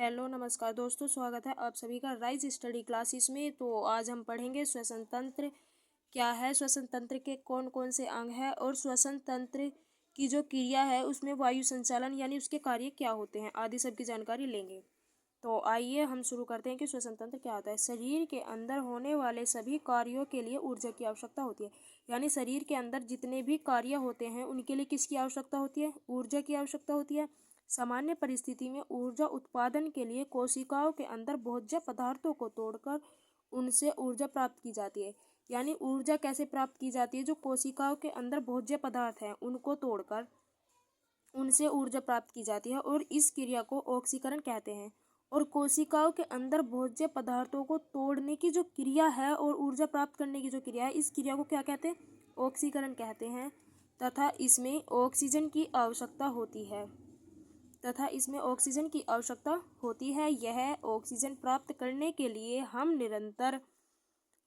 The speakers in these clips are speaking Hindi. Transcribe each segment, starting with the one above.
हेलो नमस्कार दोस्तों, स्वागत है आप सभी का राइज स्टडी क्लासेस में। तो आज हम पढ़ेंगे श्वसन तंत्र क्या है, श्वसन तंत्र के कौन कौन से अंग हैं और श्वसन तंत्र की जो क्रिया है उसमें वायु संचालन यानी उसके कार्य क्या होते हैं आदि सब की जानकारी लेंगे। तो आइए हम शुरू करते हैं कि श्वसन तंत्र क्या होता है। शरीर के अंदर होने वाले सभी कार्यों के लिए ऊर्जा की आवश्यकता होती है। यानी शरीर के अंदर जितने भी कार्य होते हैं उनके लिए किसकी आवश्यकता होती है? ऊर्जा की आवश्यकता होती है। सामान्य परिस्थिति में ऊर्जा उत्पादन के लिए कोशिकाओं के अंदर भोज्य पदार्थों को तोड़कर उनसे ऊर्जा प्राप्त की जाती है। यानी ऊर्जा कैसे प्राप्त की जाती है? जो कोशिकाओं के अंदर भोज्य पदार्थ हैं उनको तोड़कर उनसे ऊर्जा प्राप्त की जाती है और इस क्रिया को ऑक्सीकरण कहते हैं। और कोशिकाओं के अंदर भोज्य पदार्थों को तोड़ने की जो क्रिया है और ऊर्जा प्राप्त करने की जो क्रिया है, इस क्रिया को क्या कहते हैं? ऑक्सीकरण कहते हैं। तथा इसमें ऑक्सीजन की आवश्यकता होती है यह ऑक्सीजन प्राप्त करने के लिए हम निरंतर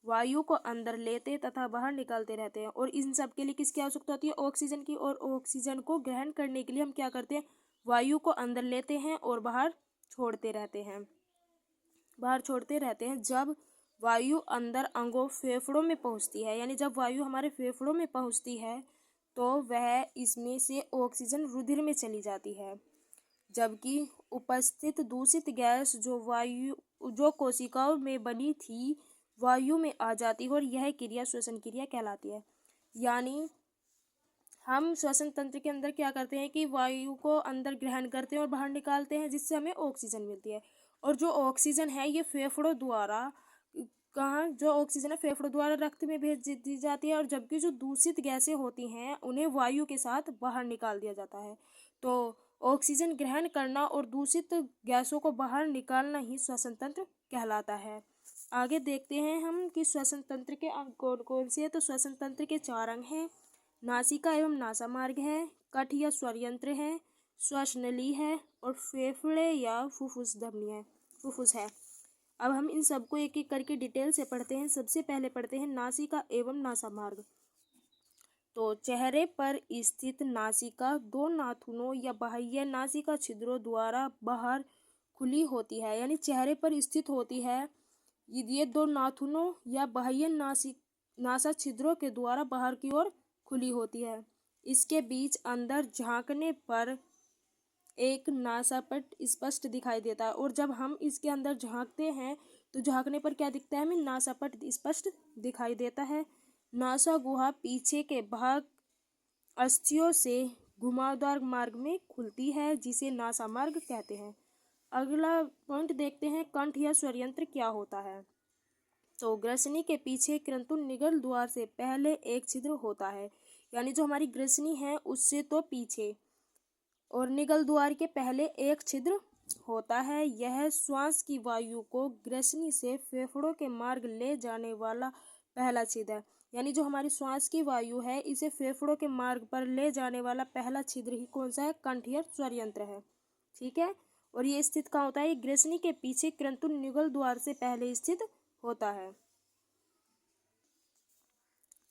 वायु को अंदर लेते तथा बाहर निकालते रहते हैं। और इन सब के लिए किसकी आवश्यकता होती है? ऑक्सीजन की। और ऑक्सीजन को ग्रहण करने के लिए हम क्या करते हैं? वायु को अंदर लेते हैं और बाहर छोड़ते रहते हैं। जब वायु अंदर अंगों फेफड़ों में पहुंचती है, यानी जब वायु हमारे फेफड़ों में पहुंचती है तो वह इसमें से ऑक्सीजन रुधिर में चली जाती है, जबकि उपस्थित दूषित गैस जो कोशिकाओं में बनी थी वायु में आ जाती है और यह क्रिया श्वसन क्रिया कहलाती है। यानी हम श्वसन तंत्र के अंदर क्या करते हैं कि वायु को अंदर ग्रहण करते हैं और बाहर निकालते हैं, जिससे हमें ऑक्सीजन मिलती है। और जो ऑक्सीजन है ये फेफड़ों द्वारा फेफड़ों द्वारा रक्त में भेज दी जाती है। और जबकि जो दूषित गैसें होती हैं उन्हें वायु के साथ बाहर निकाल दिया जाता है। तो ऑक्सीजन ग्रहण करना और दूषित गैसों को बाहर निकालना ही श्वसन तंत्र कहलाता है। आगे देखते हैं हम कि श्वसन तंत्र के अंग कौन कौन से हैं। तो श्वसन तंत्र के 4 अंग हैं। नासिका एवं नासामार्ग है, कठ या स्वरयंत्र है, श्वासनली है और फेफड़े या फुफ्फुस है। अब हम इन सबको एक एक करके डिटेल से पढ़ते हैं। सबसे पहले पढ़ते हैं नासिका एवं नासामार्ग। तो चेहरे पर स्थित नासिका 2 नाखूनों या बाह्य नासिका छिद्रों द्वारा बाहर खुली होती है। यानी चेहरे पर स्थित होती है, ये 2 नाखूनों या बाह्य नासा छिद्रों के द्वारा बाहर की ओर खुली होती है। इसके बीच अंदर झांकने पर एक नासापट स्पष्ट दिखाई देता है। और जब हम इसके अंदर झांकते हैं तो झांकने पर क्या दिखता है? हमें नासापट स्पष्ट दिखाई देता है। नासा गुहा पीछे के भाग अस्थियों से घुमावदार मार्ग में खुलती है, जिसे नासा मार्ग कहते हैं। अगला पॉइंट देखते हैं, कंठ या स्वरयंत्र क्या होता है। तो ग्रसनी के पीछे किंतु निगल द्वार से पहले एक छिद्र होता है। यानी जो हमारी ग्रसनी है उससे तो पीछे और निगल द्वार के पहले एक छिद्र होता है। यह श्वास की वायु को ग्रसनी से फेफड़ों के मार्ग ले जाने वाला पहला छिद्र है। यानी जो हमारी श्वास की वायु है इसे फेफड़ों के मार्ग पर ले जाने वाला पहला छिद्र ही कौन सा है? कंठ या स्वरयंत्र है। ठीक है। और ये स्थित कहाँ होता है? ये ग्रसनी के पीछे किंतु निगल द्वार से पहले स्थित होता है।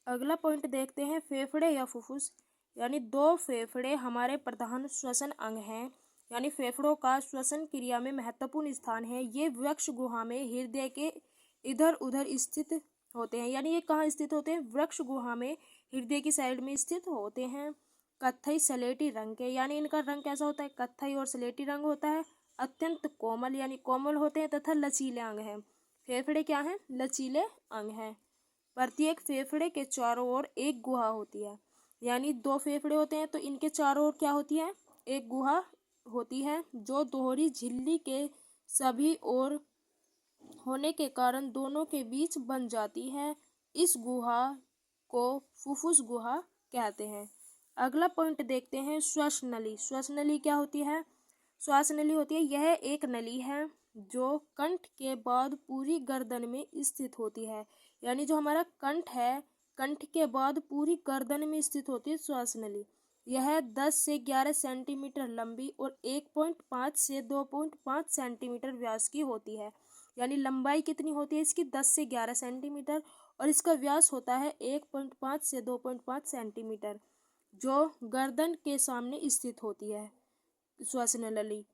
अगला पॉइंट देखते हैं, फेफड़े या फुफ्फुस। यानी 2 फेफड़े हमारे प्रधान श्वसन अंग हैं। यानी फेफड़ों का श्वसन क्रिया में महत्वपूर्ण स्थान है। ये वृक्ष गुहा में हृदय के इधर उधर स्थित होते हैं। यानी ये कहाँ स्थित होते हैं? वृक्ष गुहा में हृदय की साइड में स्थित होते हैं। कत्थई सलेटी रंग के, यानी इनका रंग कैसा होता है? कत्थई और सलेटी रंग होता है। अत्यंत कोमल यानी कोमल होते हैं तथा लचीले अंग हैं। फेफड़े क्या हैं? लचीले अंग हैं। प्रत्येक फेफड़े के चारों ओर एक गुहा होती है। यानी 2 फेफड़े होते हैं तो इनके चारों ओर क्या होती है? एक गुहा होती है, जो दोहरी झिल्ली के सभी ओर होने के कारण दोनों के बीच बन जाती है। इस गुहा को फुफ्फुस गुहा कहते हैं। अगला पॉइंट देखते हैं, श्वासनली। श्वासनली क्या होती है? श्वासनली होती है, यह एक नली है जो कंठ के बाद पूरी गर्दन में स्थित होती है। यानी जो हमारा कंठ है, कंठ के बाद पूरी गर्दन में स्थित होती है श्वासनली। यह 10 से 11 सेंटीमीटर लंबी और 1.5 से 2.5 सेंटीमीटर व्यास की होती है। यानी लंबाई कितनी होती है इसकी? 10 से 11 सेंटीमीटर और इसका व्यास होता है 1.5 से 2.5 सेंटीमीटर, जो गर्दन के सामने स्थित होती है श्वासनली।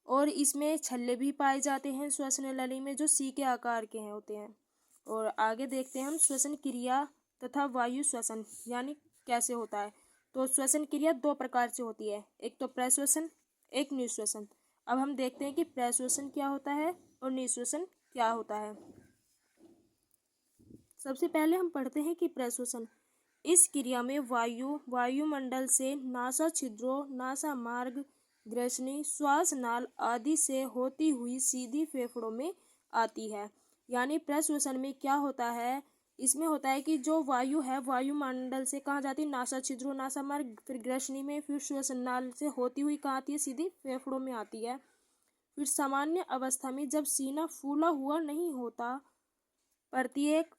और इसमें छल्ले भी पाए जाते हैं श्वसन नली में, जो सी के आकार के हैं होते हैं। और आगे देखते हैं हम श्वसन क्रिया तथा वायु श्वसन यानी कैसे होता है। तो श्वसन क्रिया दो प्रकार से होती है, एक तो प्रश्वसन, एक निश्वसन। अब हम देखते हैं कि प्रश्वसन क्या होता है और निश्वसन क्या होता है। सबसे पहले हम पढ़ते हैं कि प्रश्वसन, इस क्रिया में वायुमंडल से नासा छिद्रों, नासा मार्ग, ग्रसनी, श्वास नाल आदि से होती हुई सीधी फेफड़ों में आती है। यानी प्रश्वसन में क्या होता है, इसमें होता है कि जो वायु है वायुमंडल से कहाँ जाती है, नासा छिद्रों, नासा मार्ग, फिर ग्रसनी में, फिर श्वसन नाल से होती हुई कहाँ आती है, सीधी फेफड़ों में आती है। फिर सामान्य अवस्था में जब सीना फूला हुआ नहीं होता, प्रत्येक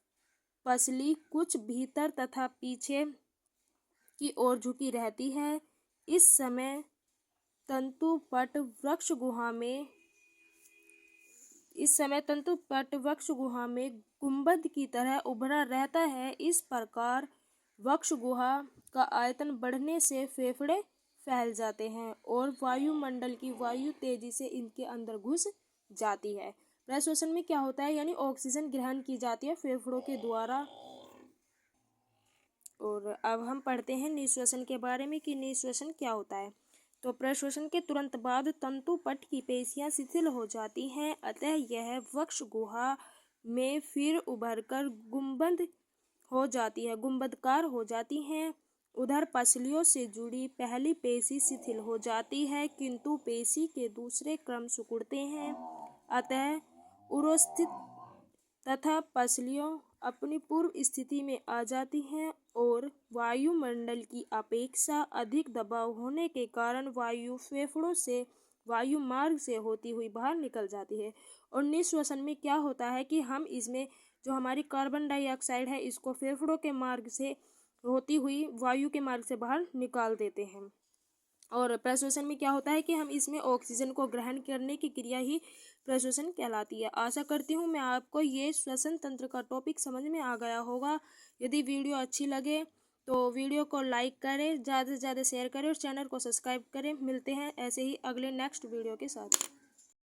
पसली कुछ भीतर तथा पीछे की ओर झुकी रहती है। इस समय तंतुपट वृक्ष गुहा में गुंबद की तरह उभरा रहता है। इस प्रकार वक्ष गुहा का आयतन बढ़ने से फेफड़े फैल जाते हैं और वायुमंडल की वायु तेजी से इनके अंदर घुस जाती है। प्रश्वसन में क्या होता है, यानी ऑक्सीजन ग्रहण की जाती है फेफड़ों के द्वारा। और अब हम पढ़ते हैं निश्वसन के बारे में कि निश्वसन क्या होता है। तो प्रश्वसन के तुरंत बाद तंतुपट की पेशियां शिथिल हो जाती हैं, अतः यह वक्ष गुहा में फिर उभरकर गुंबदकार हो जाती हैं। उधर पसलियों से जुड़ी पहली पेशी शिथिल हो जाती है, किंतु पेशी के दूसरे क्रम सिकुड़ते हैं, अतः उरोस्थित तथा पसलियों अपनी पूर्व स्थिति में आ जाती हैं और वायुमंडल की अपेक्षा अधिक दबाव होने के कारण वायु फेफड़ों से वायु मार्ग से होती हुई बाहर निकल जाती है। और निश्वसन में क्या होता है कि हम इसमें जो हमारी कार्बन डाइऑक्साइड है इसको फेफड़ों के मार्ग से होती हुई वायु के मार्ग से बाहर निकाल देते हैं। और प्रश्वसन में क्या होता है कि हम इसमें ऑक्सीजन को ग्रहण करने की क्रिया ही प्रश्वसन कहलाती है। आशा करती हूँ मैं आपको ये श्वसन तंत्र का टॉपिक समझ में आ गया होगा। यदि वीडियो अच्छी लगे तो वीडियो को लाइक करें, ज़्यादा से ज़्यादा शेयर करें और चैनल को सब्सक्राइब करें। मिलते हैं ऐसे ही अगले नेक्स्ट वीडियो के साथ।